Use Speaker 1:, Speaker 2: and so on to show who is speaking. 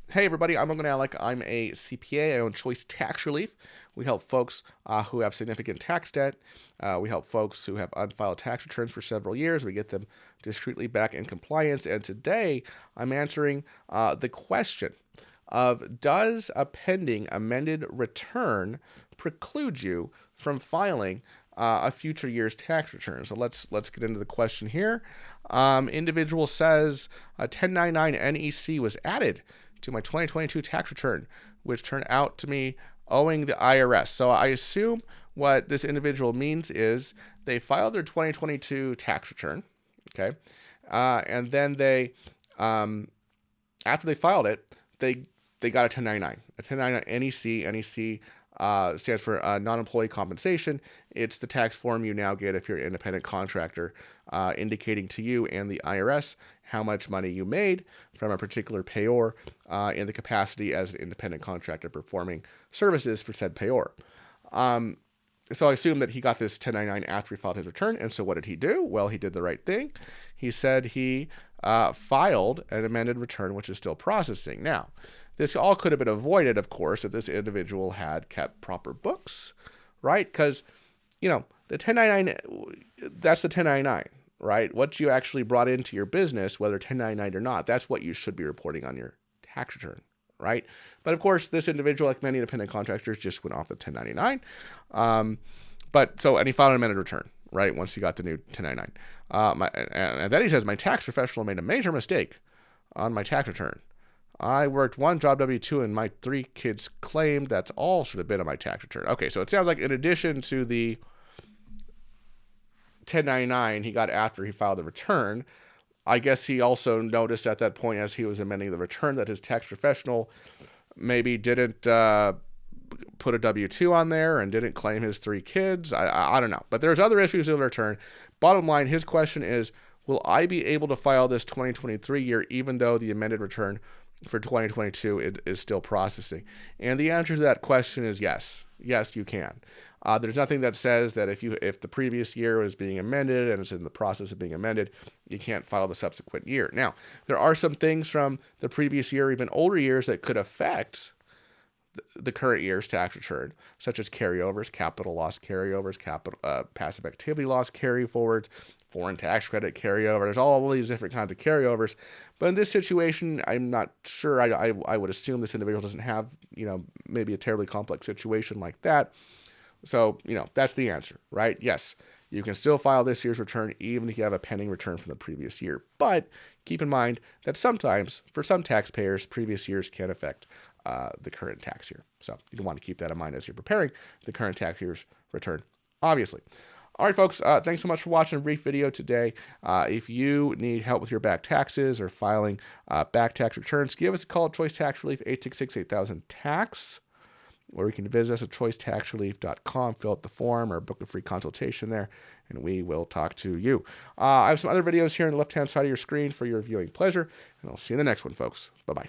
Speaker 1: Hey everybody, I'm Logan Alec. I'm a CPA. I own Choice Tax Relief. We help folks who have significant tax debt. We help folks who have unfiled tax returns for several years. We get them discreetly back in compliance. And today I'm answering the question of, does a pending amended return preclude you from filing a future year's tax return? So let's get into the question here. Individual says a 1099 NEC was added to my 2022 tax return, which turned out to me owing the IRS. So I assume what this individual means is they filed their 2022 tax return, okay, and then they, after they filed it, they got a 1099, a 1099 NEC. NEC stands for non-employee compensation. It's the tax form you now get if you're an independent contractor, indicating to you and the IRS how much money you made from a particular payor in the capacity as an independent contractor performing services for said payor. So I assume that he got this 1099 after he filed his return. And so what did he do? Well, he did the right thing. He said he filed an amended return, which is still processing. Now, this all could have been avoided, of course, if this individual had kept proper books, right? Because, you know, the 1099, that's the 1099, right? What you actually brought into your business, whether 1099 or not, that's what you should be reporting on your tax return, right? But of course, this individual, like many independent contractors, just went off the 1099. And he filed an amended return, right? Once he got the new 1099. And then he says, my tax professional made a major mistake on my tax return. I worked one job W-2 and my 3 kids claimed that's all should have been on my tax return. Okay, so it sounds like in addition to the 1099 he got after he filed the return, I guess he also noticed at that point as he was amending the return that his tax professional maybe didn't put a W-2 on there and didn't claim his 3 kids. I don't know. But there's other issues with the return. Bottom line, his question is, will I be able to file this 2023 year even though the amended return for 2022 is still processing? And the answer to that question is yes. Yes, you can. There's nothing that says that if the previous year is being amended and it's in the process of being amended, you can't file the subsequent year. Now, there are some things from the previous year, even older years, that could affect the current year's tax return, such as carryovers, capital loss carryovers, passive activity loss carryforwards, foreign tax credit carryover. There's all these different kinds of carryovers. But in this situation, I'm not sure. I would assume this individual doesn't have, maybe a terribly complex situation like that. So, that's the answer, right? Yes, you can still file this year's return even if you have a pending return from the previous year. But keep in mind that sometimes, for some taxpayers, previous years can affect the current tax year. So you want to keep that in mind as you're preparing the current tax year's return, obviously. All right, folks, thanks so much for watching a brief video today. If you need help with your back taxes or filing back tax returns, give us a call at Choice Tax Relief, 866-8000-TAX. Or you can visit us at choicetaxrelief.com, fill out the form or book a free consultation there, and we will talk to you. I have some other videos here on the left-hand side of your screen for your viewing pleasure, and I'll see you in the next one, folks. Bye-bye.